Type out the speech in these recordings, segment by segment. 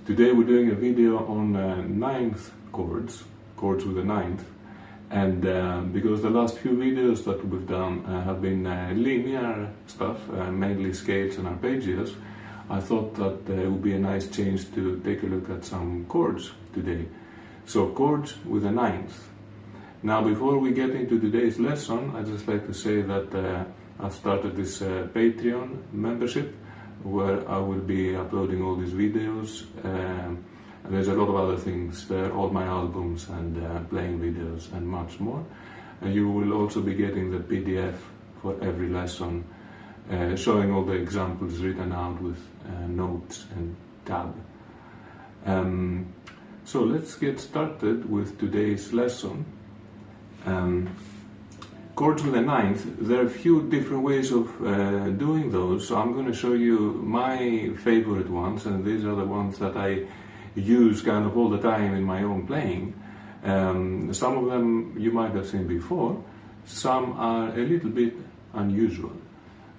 Today we're doing a video on 9th chords, chords with a ninth, and because the last few videos that we've done have been linear stuff, mainly scales and arpeggios, I thought that it would be a nice change to take a look at some chords today. So chords with a ninth. Now before we get into today's lesson, I'd just like to say that I've started this Patreon membership where I will be uploading all these videos. And there's a lot of other things there, all my albums and playing videos and much more. And you will also be getting the PDF for every lesson, showing all the examples written out with notes and tab. So let's get started with today's lesson. Chords with a ninth, there are a few different ways of doing those, so I'm going to show you my favorite ones, and these are the ones that I use kind of all the time in my own playing. Some of them you might have seen before, some are a little bit unusual.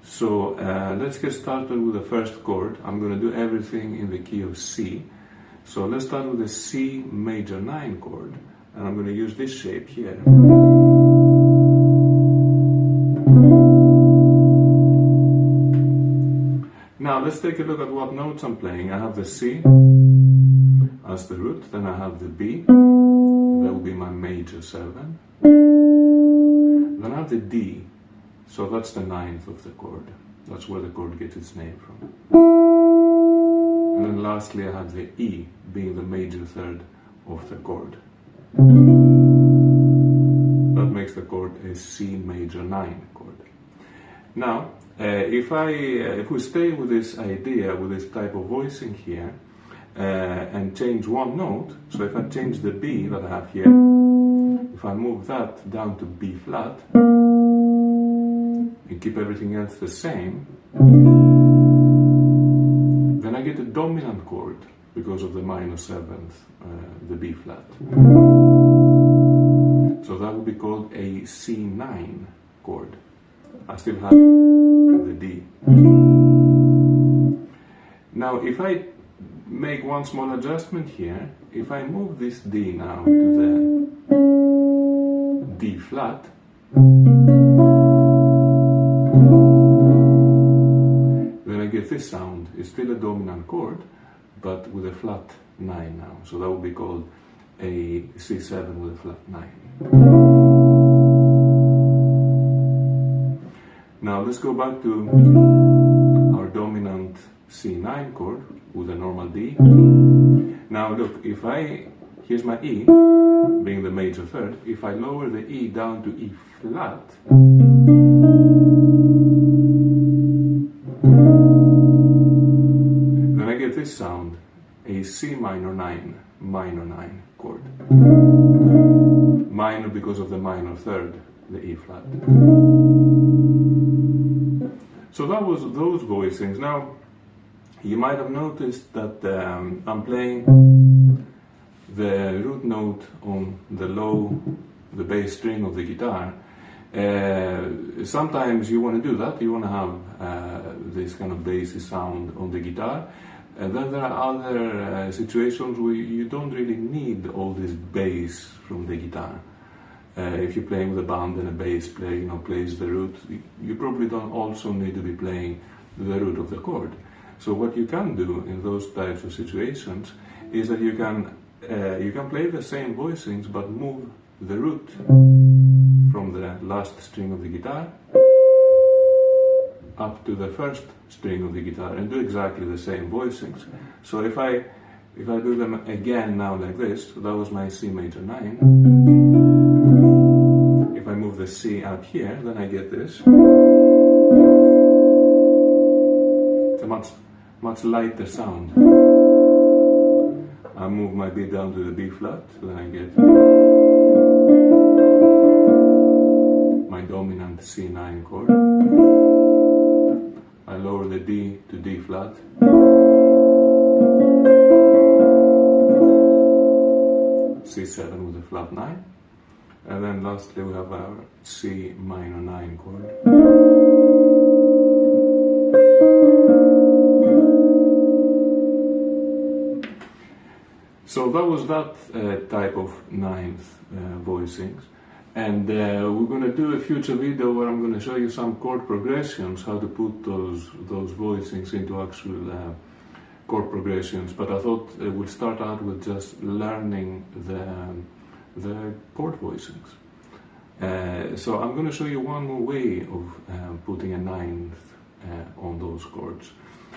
So let's get started with the first chord. I'm going to do everything in the key of C. So let's start with the C major 9 chord, and I'm going to use this shape here. Now let's take a look at what notes I'm playing. I have the C as the root, then I have the B, that will be my major 7. Then I have the D, so that's the 9th of the chord. That's where the chord gets its name from. And then lastly I have the E, being the major 3rd of the chord. That makes the chord a C major 9 chord. Now, if we stay with this idea, with this type of voicing here, and change one note, so if I change the B that I have here, if I move that down to B flat, and keep everything else the same, then I get a dominant chord because of the minor 7th, the B flat. So that would be called a C9 chord. I still have the D. Now if I make one small adjustment here, if I move this D now to the D flat, then I get this sound. It's still a dominant chord, but with a flat 9 now. So that would be called a C7 with a flat 9. Now let's go back to our dominant C9 chord with a normal D. Now look, here's my E, being the major 3rd, if I lower the E down to E flat, then I get this sound, a C minor 9 chord. Minor because of the minor 3rd, the E flat. So that was those voicings. Now, you might have noticed that I'm playing the root note on the bass string of the guitar. Sometimes you want to do that, you want to have this kind of bassy sound on the guitar. And then there are other situations where you don't really need all this bass from the guitar. If you're playing with a band and a bass player, plays the root, you probably don't also need to be playing the root of the chord. So what you can do in those types of situations is that you can play the same voicings but move the root from the last string of the guitar up to the first string of the guitar and do exactly the same voicings. So if I do them again now like this, so that was my C major 9. If I move the C up here, then I get this. It's a much lighter sound. I move my B down to the B flat, so then I get my dominant C9 chord. I lower the D to D flat. C7 with a flat 9. And then lastly we have our C minor 9 chord. So that was that type of ninth voicings. And we're going to do a future video where I'm going to show you some chord progressions, how to put those voicings into actual chord progressions. But I thought we'll start out with just learning the chord voicings. So I'm going to show you one more way of putting a ninth on those chords.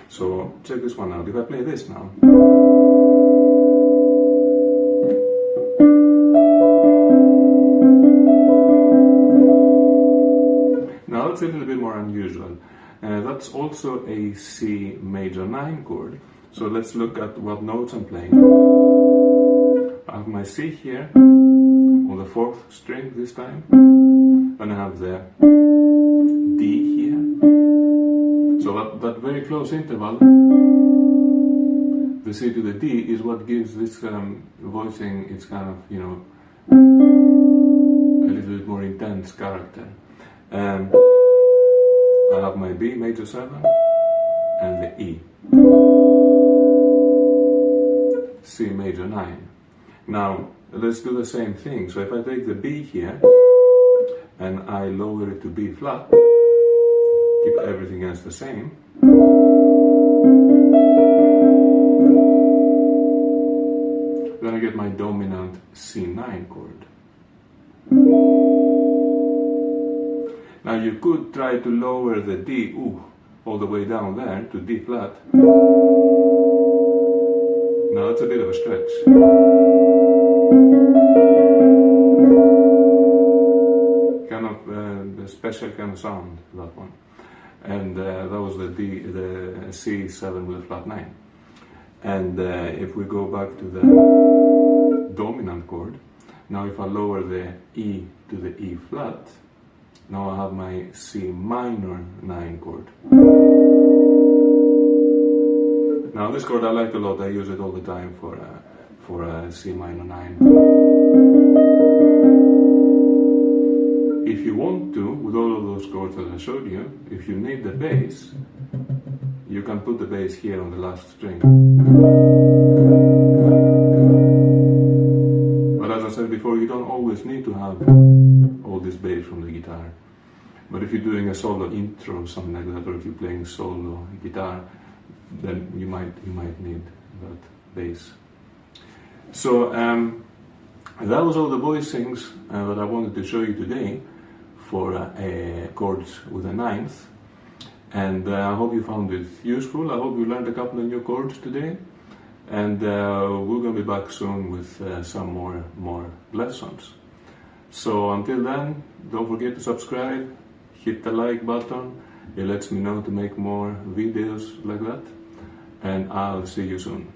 So check this one out. If I play this now. Now that's a little bit more unusual. That's also a C major 9 chord. So let's look at what notes I'm playing. I have my C here on the 4th string this time, and I have the D here. So that very close interval, the C to the D, is what gives this voicing its kind of, you know, a little bit more intense character. I have my B major 7 and the E. C major 9. Now let's do the same thing. So if I take the B here and I lower it to B flat, keep everything else the same, then I get my dominant C9 chord. Now you could try to lower the D all the way down there to D flat. Now that's a bit of a stretch. Kind of a special kind of sound, that one. And that was the C7 with a flat 9. And if we go back to the dominant chord, now if I lower the E to the E flat, now I have my C minor 9 chord. Now this chord I like a lot. I use it all the time for C minor 9. If you want to, with all of those chords that I showed you, if you need the bass, you can put the bass here on the last string. But as I said before, you don't always need to have all this bass from the guitar. But if you're doing a solo intro or something like that, or if you're playing solo guitar, then you might need that bass. So that was all the voicings that I wanted to show you today for chords with a ninth. And I hope you found it useful. I hope you learned a couple of new chords today. And we're going to be back soon with some more lessons. So until then, don't forget to subscribe, hit the like button. It lets me know to make more videos like that. And I'll see you soon.